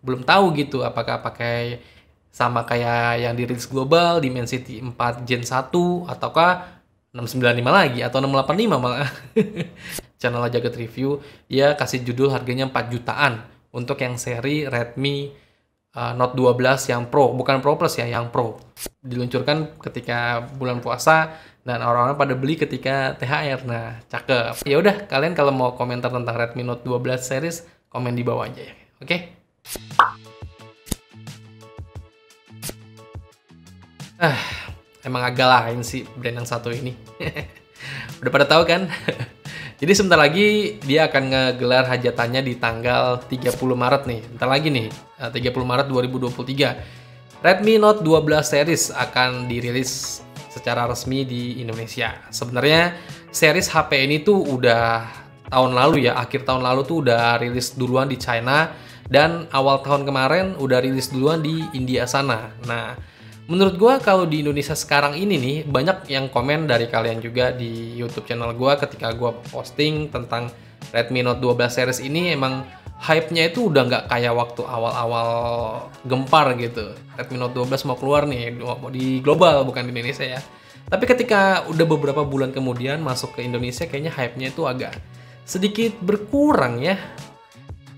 belum tahu gitu apakah pakai sama kayak yang dirilis global Dimensity 4 Gen 1 ataukah 695 lagi atau 685 malah. Channel Jagat Review dia kasih judul harganya 4 jutaan untuk yang seri Redmi Note 12 yang Pro, bukan Pro Plus ya, yang Pro. Diluncurkan ketika bulan puasa dan orang-orang pada beli ketika THR. Nah, cakep. Ya udah, kalian kalau mau komentar tentang Redmi Note 12 series, komen di bawah aja ya. Oke? Emang agak lain sih brand yang satu ini. Udah pada tahu kan? Jadi sebentar lagi dia akan ngegelar hajatannya di tanggal 30 Maret nih. Bentar lagi nih, 30 Maret 2023. Redmi Note 12 series akan dirilis secara resmi di Indonesia. Sebenarnya series HP ini tuh udah tahun lalu ya, akhir tahun lalu tuh udah rilis duluan di China dan awal tahun kemarin udah rilis duluan di India sana. Nah, menurut gue kalau di Indonesia sekarang ini nih, banyak yang komen dari kalian juga di YouTube channel gue ketika gue posting tentang Redmi Note 12 series ini, emang hype-nya itu udah nggak kayak waktu awal-awal gempar gitu. Redmi Note 12 mau keluar nih, mau di global bukan di Indonesia ya. Tapi ketika udah beberapa bulan kemudian masuk ke Indonesia, kayaknya hype-nya itu agak sedikit berkurang ya.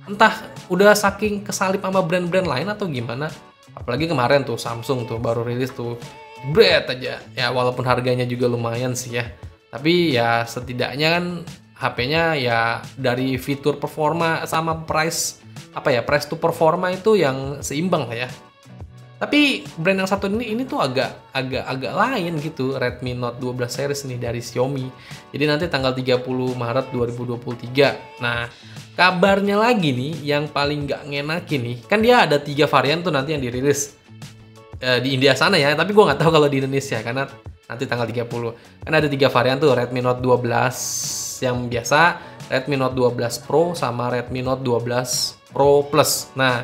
Entah udah saking kesalip sama brand-brand lain atau gimana. Apalagi kemarin tuh Samsung tuh baru rilis tuh bread aja. Ya walaupun harganya juga lumayan sih ya. Tapi ya setidaknya kan HP-nya ya dari fitur performa sama price price to performa itu yang seimbang lah ya. Tapi brand yang satu ini tuh agak lain gitu, Redmi Note 12 series nih dari Xiaomi. Jadi nanti tanggal 30 Maret 2023. Nah, kabarnya lagi nih yang paling nggak ngenakin nih, kan dia ada 3 varian tuh nanti yang dirilis di India sana ya, tapi gue nggak tahu kalau di Indonesia karena nanti tanggal 30. Kan ada 3 varian tuh, Redmi Note 12 yang biasa, Redmi Note 12 Pro sama Redmi Note 12 Pro Plus. Nah,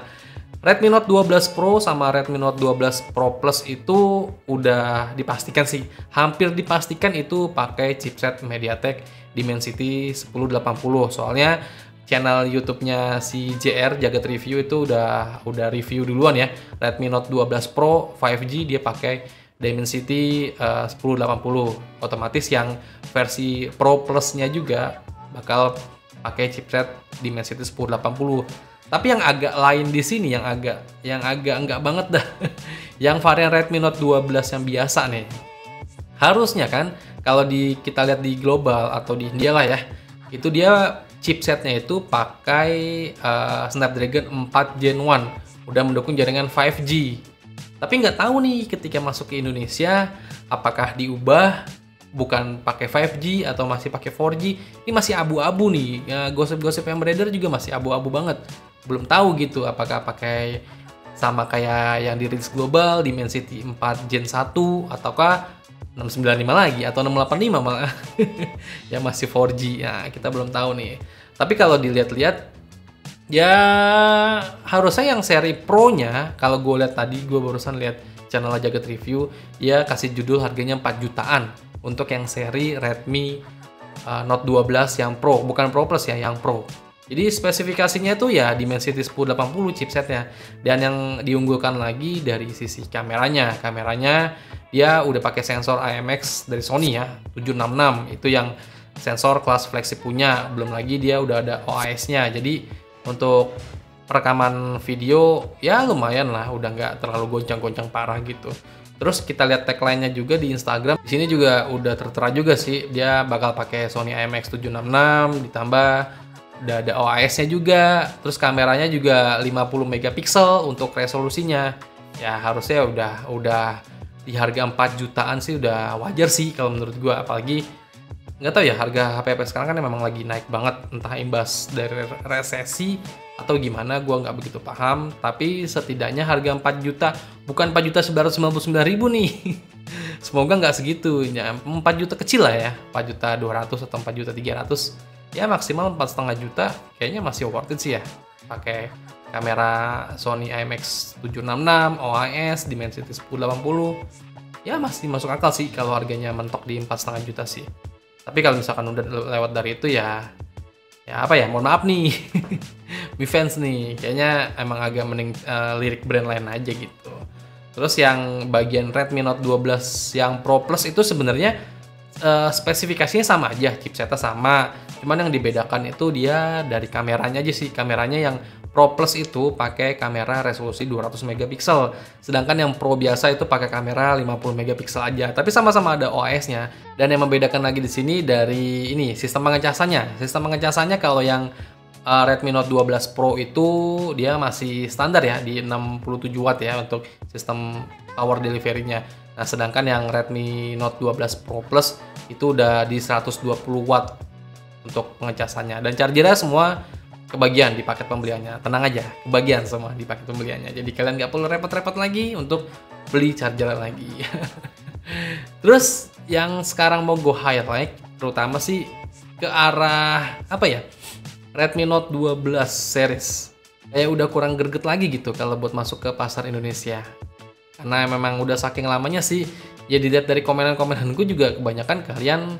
Redmi Note 12 Pro sama Redmi Note 12 Pro Plus itu udah dipastikan sih, hampir dipastikan itu pakai chipset MediaTek Dimensity 1080. Soalnya channel YouTube-nya si JR Jagat Review itu udah review duluan ya. Redmi Note 12 Pro 5G dia pakai Dimensity 1080. Otomatis yang versi Pro Plus-nya juga bakal pakai chipset Dimensity 1080. Tapi yang agak lain di sini, yang agak enggak banget dah. Yang varian Redmi Note 12 yang biasa nih. Harusnya kan kalau kita lihat di global atau di India lah ya, itu dia chipsetnya itu pakai Snapdragon 4 Gen 1, udah mendukung jaringan 5G. Tapi nggak tahu nih ketika masuk ke Indonesia apakah diubah bukan pakai 5G atau masih pakai 4G. Ini masih abu-abu nih. Ya, gosip-gosip yang beredar juga masih abu-abu banget. Belum tahu gitu apakah pakai sama kayak yang dirilis global Dimensity 4 Gen 1 ataukah 695 lagi atau 685 malah. Ya masih 4G. Ya, kita belum tahu nih. Tapi kalau dilihat-lihat ya harusnya yang seri Pro-nya, kalau gue lihat tadi, gue barusan lihat channel Jagat Review, ya kasih judul harganya 4 jutaan untuk yang seri Redmi Note 12 yang Pro, bukan Pro Plus ya, yang Pro. Jadi spesifikasinya itu ya Dimensity 1080 chipsetnya. Dan yang diunggulkan lagi dari sisi kameranya. Kameranya dia udah pakai sensor IMX dari Sony ya, 766. Itu yang sensor kelas flagship punya. Belum lagi dia udah ada OIS-nya. Jadi untuk rekaman video ya lumayan lah, udah nggak terlalu goncang-goncang parah gitu. Terus kita lihat tagline-nya juga di Instagram. Di sini juga udah tertera juga sih, dia bakal pakai Sony IMX 766 ditambah udah ada OIS-nya juga. Terus kameranya juga 50 megapiksel untuk resolusinya. Ya harusnya udah di harga 4 jutaan sih udah wajar sih kalau menurut gua, apalagi nggak tahu ya, harga HP sekarang kan memang lagi naik banget, entah imbas dari resesi atau gimana, gue nggak begitu paham. Tapi setidaknya harga 4 juta, bukan 4.999.000 nih. Semoga nggak segitu, ya 4 juta kecil lah ya, 4.200.000 atau 4.300.000, ya maksimal 4,5 juta, kayaknya masih worth it sih ya. Pakai kamera Sony IMX 766, OIS, Dimensity 1080, ya masih masuk akal sih kalau harganya mentok di 4,5 juta sih. Tapi kalau misalkan udah lewat dari itu ya apa ya, mohon maaf nih. Mi Fans nih. Kayaknya emang agak mending lirik brand lain aja gitu. Terus yang bagian Redmi Note 12 yang Pro Plus itu sebenarnya spesifikasinya sama aja, chipsetnya sama. Cuman yang dibedakan itu dia dari kameranya aja sih. Kameranya yang Pro Plus itu pakai kamera resolusi 200 megapiksel, sedangkan yang Pro biasa itu pakai kamera 50 megapiksel aja. Tapi sama-sama ada OIS-nya. Dan yang membedakan lagi di sini dari ini sistem pengecasannya. Sistem pengecasannya kalau yang Redmi Note 12 Pro itu dia masih standar ya di 67 watt ya untuk sistem power delivery-nya. Nah, sedangkan yang Redmi Note 12 Pro Plus itu udah di 120 watt untuk pengecasannya. Dan chargernya semua kebagian di paket pembeliannya. Tenang aja, kebagian semua di paket pembeliannya. Jadi kalian nggak perlu repot-repot lagi untuk beli charger lagi. Terus yang sekarang mau gue highlight terutama sih ke arah apa ya? Redmi Note 12 series. Kayak udah kurang greget lagi gitu kalau buat masuk ke pasar Indonesia. Karena memang udah saking lamanya sih. Ya dilihat dari komenan-komenan gue juga kebanyakan kalian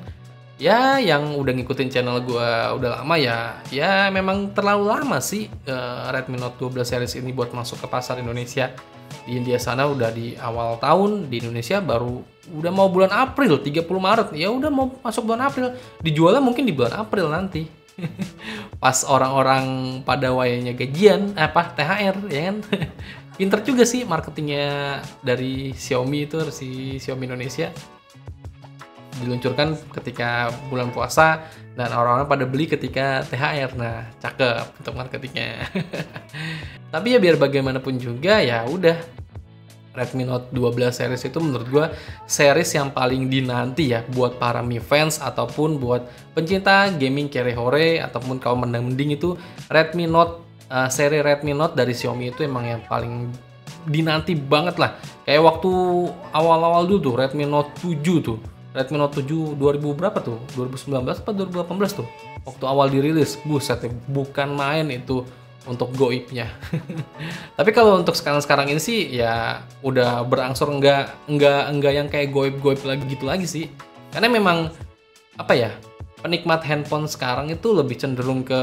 ya yang udah ngikutin channel gue udah lama ya memang terlalu lama sih Redmi Note 12 series ini buat masuk ke pasar Indonesia. Di India sana udah di awal tahun, di Indonesia baru udah mau bulan April, 30 Maret. Ya udah mau masuk bulan April. Dijualnya mungkin di bulan April nanti. Pas orang-orang pada wayanya gajian, THR ya kan. Pinter juga sih marketingnya dari Xiaomi itu, si Xiaomi Indonesia. Diluncurkan ketika bulan puasa dan orang-orang pada beli ketika THR. Nah, cakep untuk marketingnya. Tapi ya biar bagaimanapun juga ya udah Redmi Note 12 series itu menurut gua series yang paling dinanti ya buat para Mi fans ataupun buat pencinta gaming kere-hore ataupun kaum mending itu Redmi Note seri Redmi Note dari Xiaomi itu emang yang paling dinanti banget lah. Kayak waktu awal-awal dulu tuh Redmi Note 7 tuh. Redmi Note 7 2000 berapa tuh? 2019 atau 2018 tuh? Waktu awal dirilis, buset bukan main itu untuk goibnya. Tapi kalau untuk sekarang-sekarang ini sih ya udah berangsur enggak yang kayak goib-goib lagi gitu lagi sih. Karena memang apa ya? Penikmat handphone sekarang itu lebih cenderung ke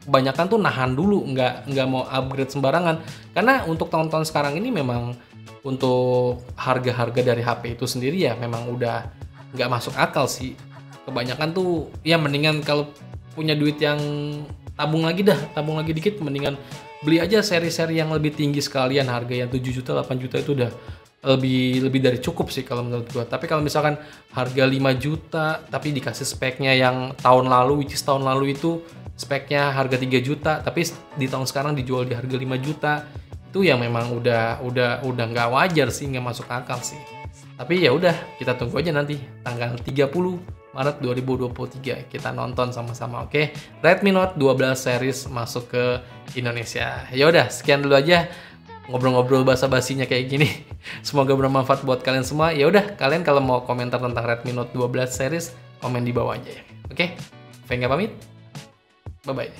kebanyakan tuh nahan dulu, nggak mau upgrade sembarangan. Karena untuk tahun-tahun sekarang ini memang untuk harga-harga dari HP itu sendiri ya memang udah nggak masuk akal sih. Kebanyakan tuh ya mendingan kalau punya duit yang tabung lagi dikit, mendingan beli aja seri-seri yang lebih tinggi sekalian. Harga yang 7 juta 8 juta itu udah lebih dari cukup sih kalau menurut gua. Tapi kalau misalkan harga 5 juta tapi dikasih speknya yang tahun lalu, which is tahun lalu itu speknya harga 3 juta tapi di tahun sekarang dijual di harga 5 juta, itu yang memang udah nggak wajar sih, nggak masuk akal sih. Tapi ya udah, kita tunggu aja nanti tanggal 30 Maret 2023 kita nonton sama-sama, oke? Redmi Note 12 series masuk ke Indonesia. Ya udah, sekian dulu aja ngobrol-ngobrol basa-basinya kayak gini. Semoga bermanfaat buat kalian semua. Ya udah, kalian kalau mau komentar tentang Redmi Note 12 series, komen di bawah aja ya. Oke? Venga pamit. Bye bye.